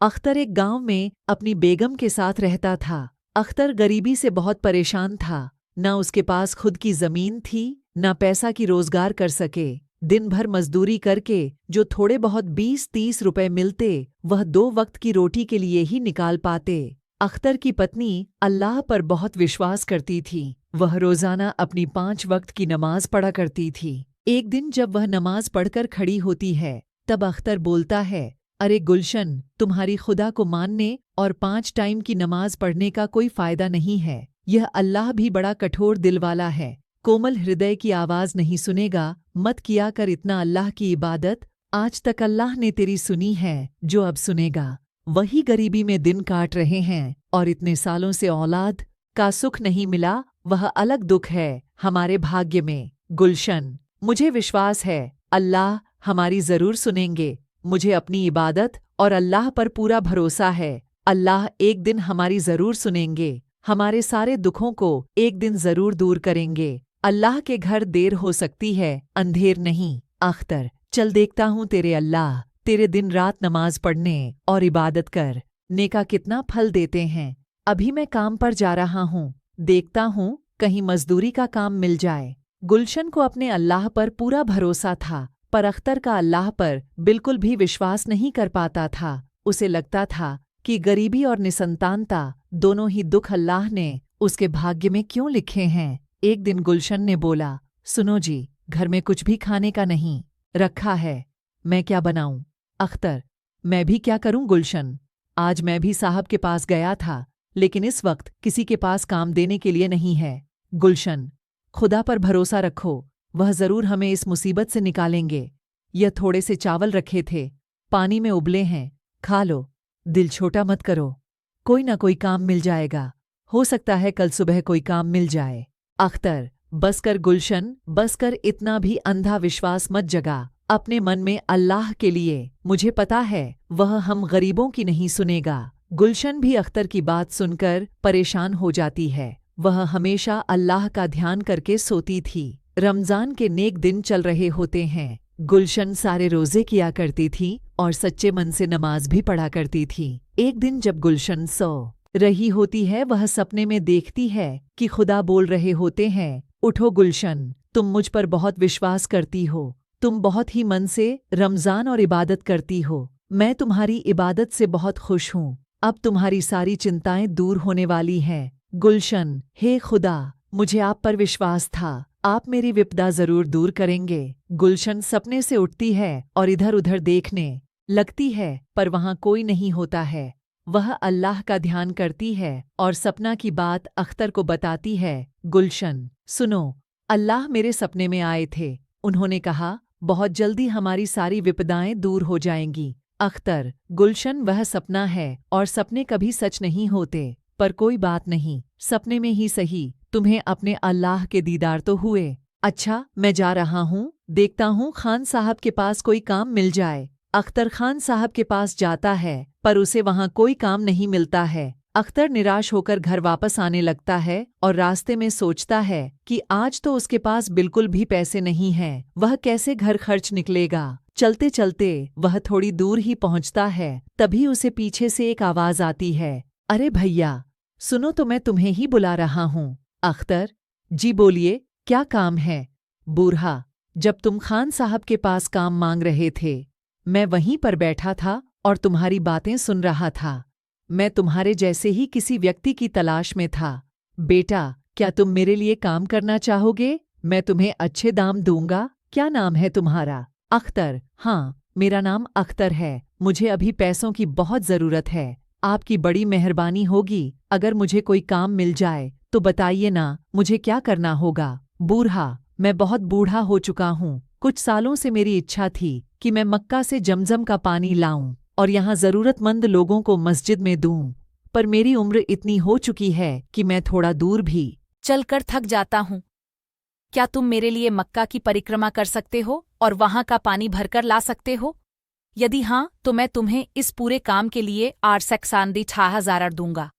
अख्तर एक गांव में अपनी बेगम के साथ रहता था। अख्तर गरीबी से बहुत परेशान था। न उसके पास खुद की जमीन थी, न पैसा की रोजगार कर सके। दिन भर मजदूरी करके जो थोड़े बहुत 20-30 रुपए मिलते वह 2 वक्त की रोटी के लिए ही निकाल पाते। अख्तर की पत्नी अल्लाह पर बहुत विश्वास करती थी। वह रोजाना अपनी 5 वक्त की नमाज पढ़ा करती थी। एक दिन जब वह नमाज पढ़कर खड़ी होती है, तब अख्तर बोलता है, अरे गुलशन, तुम्हारी खुदा को मानने और 5 टाइम की नमाज पढ़ने का कोई फायदा नहीं है। यह अल्लाह भी बड़ा कठोर दिल वाला है। कोमल हृदय की आवाज नहीं सुनेगा। मत किया कर इतना अल्लाह की इबादत। आज तक अल्लाह ने तेरी सुनी है, जो अब सुनेगा। वही गरीबी में दिन काट रहे हैं और इतने सालों से औलाद का सुख नहीं मिला। वह अलग दुख है हमारे भाग्य में। गुलशन, मुझे विश्वास है अल्लाह हमारी जरूर सुनेंगे। मुझे अपनी इबादत और अल्लाह पर पूरा भरोसा है। अल्लाह एक दिन हमारी जरूर सुनेंगे। हमारे सारे दुखों को एक दिन जरूर दूर करेंगे। अल्लाह के घर देर हो सकती है, अंधेर नहीं। अख्तर, चल देखता हूँ तेरे अल्लाह तेरे दिन रात नमाज पढ़ने और इबादत कर नेका कितना फल देते हैं। अभी मैं काम पर जा रहा हूँ, देखता हूँ कहीं मजदूरी का काम मिल जाए। गुलशन को अपने अल्लाह पर पूरा भरोसा था, पर अख्तर का अल्लाह पर बिल्कुल भी विश्वास नहीं कर पाता था। उसे लगता था कि गरीबी और निसंतानता दोनों ही दुख अल्लाह ने उसके भाग्य में क्यों लिखे हैं। एक दिन गुलशन ने बोला, सुनो जी, घर में कुछ भी खाने का नहीं रखा है, मैं क्या बनाऊं? अख्तर, मैं भी क्या करूं गुलशन? आज मैं भी साहब के पास गया था, लेकिन इस वक्त किसी के पास काम देने के लिए नहीं है। गुलशन, खुदा पर भरोसा रखो, वह जरूर हमें इस मुसीबत से निकालेंगे। यह थोड़े से चावल रखे थे, पानी में उबले हैं, खा लो। दिल छोटा मत करो, कोई ना कोई काम मिल जाएगा। हो सकता है कल सुबह कोई काम मिल जाए। अख्तर, बस कर गुलशन, बस कर, इतना भी अंधा विश्वास मत जगा अपने मन में। अल्लाह के लिए मुझे पता है वह हम गरीबों की नहीं सुनेगा। गुलशन भी अख्तर की बात सुनकर परेशान हो जाती है। वह हमेशा अल्लाह का ध्यान करके सोती थी। रमजान के नेक दिन चल रहे होते हैं। गुलशन सारे रोजे किया करती थी और सच्चे मन से नमाज भी पढ़ा करती थी। एक दिन जब गुलशन सो रही होती है, वह सपने में देखती है कि खुदा बोल रहे होते हैं, उठो गुलशन, तुम मुझ पर बहुत विश्वास करती हो, तुम बहुत ही मन से रमजान और इबादत करती हो। मैं तुम्हारी इबादत से बहुत खुश हूँ। अब तुम्हारी सारी चिंताएं दूर होने वाली हैं। गुलशन, हे खुदा, मुझे आप पर विश्वास था, आप मेरी विपदा जरूर दूर करेंगे। गुलशन सपने से उठती है और इधर उधर देखने लगती है, पर वहाँ कोई नहीं होता है। वह अल्लाह का ध्यान करती है और सपना की बात अख्तर को बताती है। गुलशन, सुनो, अल्लाह मेरे सपने में आए थे। उन्होंने कहा बहुत जल्दी हमारी सारी विपदाएं दूर हो जाएंगी। अख्तर, गुलशन, वह सपना है और सपने कभी सच नहीं होते, पर कोई बात नहीं, सपने में ही सही तुम्हें अपने अल्लाह के दीदार तो हुए। अच्छा, मैं जा रहा हूँ, देखता हूँ खान साहब के पास कोई काम मिल जाए। अख्तर खान साहब के पास जाता है, पर उसे वहाँ कोई काम नहीं मिलता है। अख्तर निराश होकर घर वापस आने लगता है और रास्ते में सोचता है कि आज तो उसके पास बिल्कुल भी पैसे नहीं हैं। वह कैसे घर खर्च निकलेगा। चलते चलते वह थोड़ी दूर ही पहुँचता है, तभी उसे पीछे से एक आवाज आती है, अरे भैया सुनो, तो मैं तुम्हें ही बुला रहा हूँ। अख्तर, जी बोलिए, क्या काम है? बूढ़ा, जब तुम खान साहब के पास काम मांग रहे थे, मैं वहीं पर बैठा था और तुम्हारी बातें सुन रहा था। मैं तुम्हारे जैसे ही किसी व्यक्ति की तलाश में था। बेटा, क्या तुम मेरे लिए काम करना चाहोगे? मैं तुम्हें अच्छे दाम दूंगा। क्या नाम है तुम्हारा? अख्तर, हाँ, मेरा नाम अख्तर है। मुझे अभी पैसों की बहुत ज़रूरत है। आपकी बड़ी मेहरबानी होगी अगर मुझे कोई काम मिल जाए तो बताइए ना, मुझे क्या करना होगा? बूढ़ा, मैं बहुत बूढ़ा हो चुका हूँ। कुछ सालों से मेरी इच्छा थी कि मैं मक्का से जमजम का पानी लाऊं और यहाँ ज़रूरतमंद लोगों को मस्जिद में दूं, पर मेरी उम्र इतनी हो चुकी है कि मैं थोड़ा दूर भी चलकर थक जाता हूँ। क्या तुम मेरे लिए मक्का की परिक्रमा कर सकते हो और वहाँ का पानी भरकर ला सकते हो? यदि हाँ, तो मैं तुम्हें इस पूरे काम के लिए 6,60,000 दूंगा।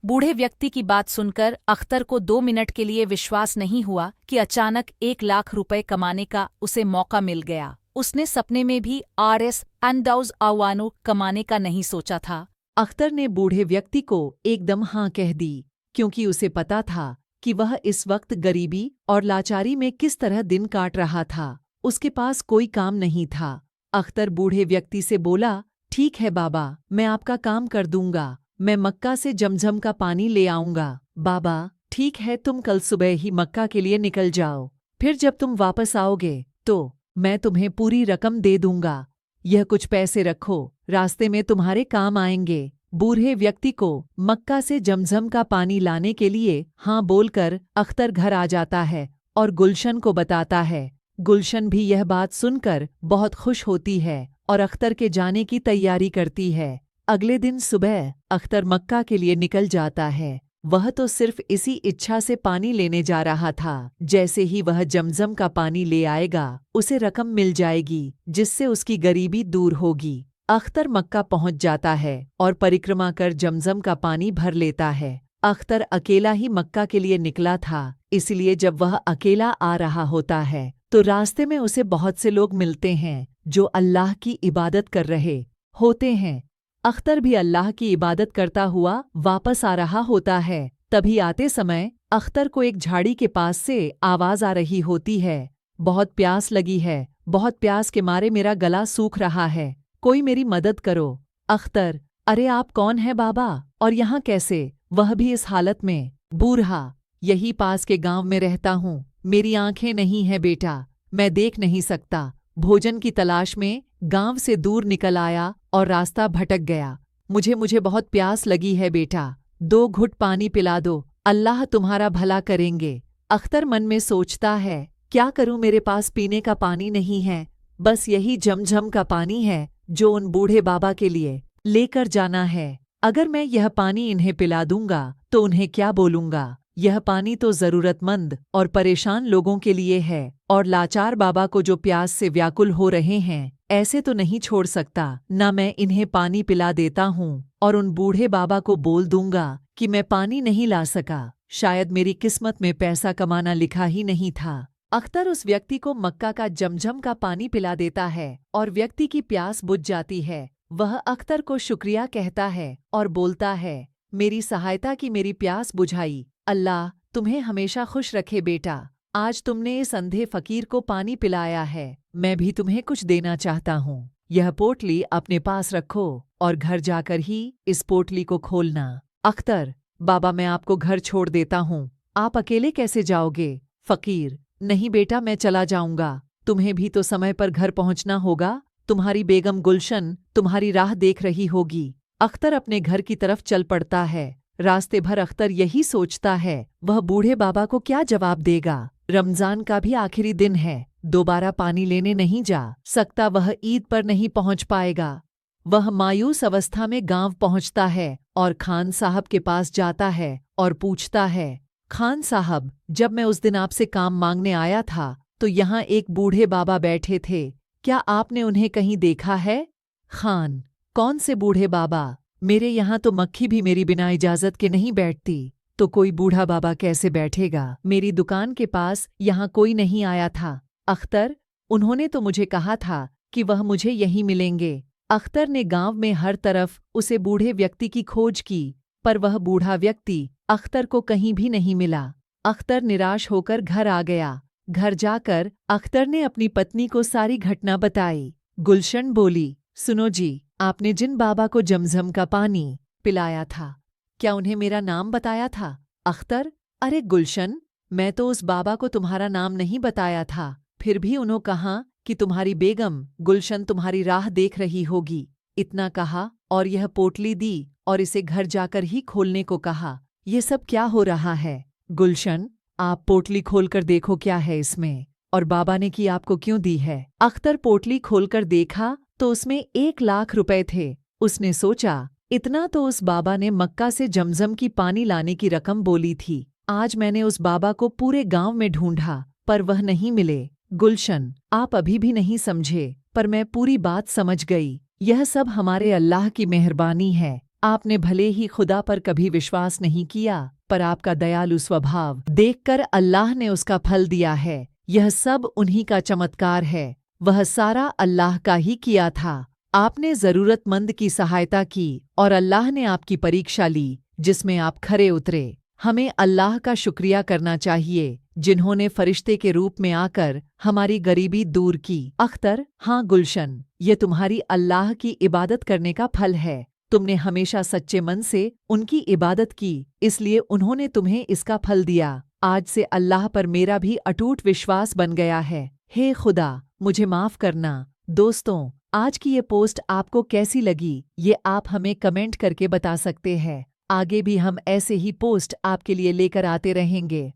बूढ़े व्यक्ति की बात सुनकर अख्तर को 2 मिनट के लिए विश्वास नहीं हुआ कि अचानक 1 लाख रुपए कमाने का उसे मौका मिल गया। उसने सपने में भी RS अंदाउज आवानो कमाने का नहीं सोचा था। अख्तर ने बूढ़े व्यक्ति को एकदम हाँ कह दी, क्योंकि उसे पता था कि वह इस वक्त गरीबी और लाचारी में किस तरह दिन काट रहा था। उसके पास कोई काम नहीं था। अख्तर बूढ़े व्यक्ति से बोला, ठीक है बाबा, मैं आपका काम कर दूंगा। मैं मक्का से जमजम का पानी ले आऊंगा। बाबा, ठीक है, तुम कल सुबह ही मक्का के लिए निकल जाओ। फिर जब तुम वापस आओगे तो मैं तुम्हें पूरी रकम दे दूंगा। यह कुछ पैसे रखो, रास्ते में तुम्हारे काम आएंगे। बूढ़े व्यक्ति को मक्का से जमजम का पानी लाने के लिए हाँ बोलकर अख्तर घर आ जाता है और गुलशन को बताता है। गुलशन भी यह बात सुनकर बहुत खुश होती है और अख्तर के जाने की तैयारी करती है। अगले दिन सुबह अख्तर मक्का के लिए निकल जाता है। वह तो सिर्फ इसी इच्छा से पानी लेने जा रहा था। जैसे ही वह जमजम का पानी ले आएगा, उसे रकम मिल जाएगी जिससे उसकी गरीबी दूर होगी। अख्तर मक्का पहुंच जाता है और परिक्रमा कर जमजम का पानी भर लेता है। अख्तर अकेला ही मक्का के लिए निकला था, इसलिए जब वह अकेला आ रहा होता है तो रास्ते में उसे बहुत से लोग मिलते हैं जो अल्लाह की इबादत कर रहे होते हैं। अख्तर भी अल्लाह की इबादत करता हुआ वापस आ रहा होता है। तभी आते समय अख्तर को एक झाड़ी के पास से आवाज आ रही होती है, बहुत प्यास लगी है, बहुत प्यास के मारे मेरा गला सूख रहा है, कोई मेरी मदद करो। अख्तर, अरे आप कौन है बाबा, और यहाँ कैसे, वह भी इस हालत में? बूढ़ा, यही पास के गांव में रहता हूँ, मेरी आंखें नहीं है बेटा, मैं देख नहीं सकता। भोजन की तलाश में गांव से दूर निकल आया और रास्ता भटक गया। मुझे बहुत प्यास लगी है बेटा, 2 घुट पानी पिला दो, अल्लाह तुम्हारा भला करेंगे। अख्तर मन में सोचता है, क्या करूं, मेरे पास पीने का पानी नहीं है, बस यही जमजम का पानी है जो उन बूढ़े बाबा के लिए लेकर जाना है। अगर मैं यह पानी इन्हें पिला दूंगा तो उन्हें क्या बोलूंगा? यह पानी तो जरूरतमंद और परेशान लोगों के लिए है, और लाचार बाबा को जो प्यास से व्याकुल हो रहे हैं, ऐसे तो नहीं छोड़ सकता। ना मैं इन्हें पानी पिला देता हूँ और उन बूढ़े बाबा को बोल दूंगा कि मैं पानी नहीं ला सका, शायद मेरी किस्मत में पैसा कमाना लिखा ही नहीं था। अख्तर उस व्यक्ति को मक्का का जमजम का पानी पिला देता है और व्यक्ति की प्यास बुझ जाती है। वह अख्तर को शुक्रिया कहता है और बोलता है, मेरी सहायता की मेरी प्यास बुझाई, अल्लाह तुम्हें हमेशा खुश रखे बेटा। आज तुमने इस अंधे फकीर को पानी पिलाया है, मैं भी तुम्हें कुछ देना चाहता हूँ। यह पोटली अपने पास रखो और घर जाकर ही इस पोटली को खोलना। अख्तर, बाबा मैं आपको घर छोड़ देता हूँ, आप अकेले कैसे जाओगे? फकीर, नहीं बेटा, मैं चला जाऊंगा, तुम्हें भी तो समय पर घर पहुंचना होगा, तुम्हारी बेगम गुलशन तुम्हारी राह देख रही होगी। अख्तर अपने घर की तरफ चल पड़ता है। रास्ते भर अख्तर यही सोचता है, वह बूढ़े बाबा को क्या जवाब देगा। रमजान का भी आखिरी दिन है, दोबारा पानी लेने नहीं जा सकता, वह ईद पर नहीं पहुंच पाएगा। वह मायूस अवस्था में गांव पहुंचता है और खान साहब के पास जाता है और पूछता है, खान साहब, जब मैं उस दिन आपसे काम मांगने आया था तो यहाँ एक बूढ़े बाबा बैठे थे, क्या आपने उन्हें कहीं देखा है? खान, कौन से बूढ़े बाबा? मेरे यहाँ तो मक्खी भी मेरी बिना इजाजत के नहीं बैठती, तो कोई बूढ़ा बाबा कैसे बैठेगा? मेरी दुकान के पास यहाँ कोई नहीं आया था। अख्तर, उन्होंने तो मुझे कहा था कि वह मुझे यहीं मिलेंगे। अख्तर ने गांव में हर तरफ उसे बूढ़े व्यक्ति की खोज की, पर वह बूढ़ा व्यक्ति अख्तर को कहीं भी नहीं मिला। अख्तर निराश होकर घर आ गया। घर जाकर अख्तर ने अपनी पत्नी को सारी घटना बताई। गुलशन बोली, सुनो जी, आपने जिन बाबा को जमजम का पानी पिलाया था, क्या उन्हें मेरा नाम बताया था? अख्तर, अरे गुलशन, मैं तो उस बाबा को तुम्हारा नाम नहीं बताया था, फिर भी उन्होंने कहा कि तुम्हारी बेगम गुलशन तुम्हारी राह देख रही होगी। इतना कहा और यह पोटली दी और इसे घर जाकर ही खोलने को कहा। ये सब क्या हो रहा है? गुलशन, आप पोटली खोलकर देखो क्या है इसमें, और बाबा ने की आपको क्यों दी है? अख्तर पोटली खोलकर देखा तो उसमें 1 लाख रुपए थे। उसने सोचा, इतना तो उस बाबा ने मक्का से जमजम की पानी लाने की रकम बोली थी। आज मैंने उस बाबा को पूरे गांव में ढूंढा पर वह नहीं मिले। गुलशन, आप अभी भी नहीं समझे, पर मैं पूरी बात समझ गई। यह सब हमारे अल्लाह की मेहरबानी है। आपने भले ही खुदा पर कभी विश्वास नहीं किया, पर आपका दयालु स्वभाव देखकर अल्लाह ने उसका फल दिया है। यह सब उन्हीं का चमत्कार है। वह सारा अल्लाह का ही किया था। आपने ज़रूरतमंद की सहायता की और अल्लाह ने आपकी परीक्षा ली, जिसमें आप खरे उतरे। हमें अल्लाह का शुक्रिया करना चाहिए, जिन्होंने फरिश्ते के रूप में आकर हमारी गरीबी दूर की। अख्तर, हाँ गुलशन, ये तुम्हारी अल्लाह की इबादत करने का फल है। तुमने हमेशा सच्चे मन से उनकी इबादत की, इसलिए उन्होंने तुम्हें इसका फल दिया। आज से अल्लाह पर मेरा भी अटूट विश्वास बन गया है। हे खुदा, मुझे माफ़ करना। दोस्तों, आज की ये पोस्ट आपको कैसी लगी, ये आप हमें कमेंट करके बता सकते हैं। आगे भी हम ऐसे ही पोस्ट आपके लिए लेकर आते रहेंगे।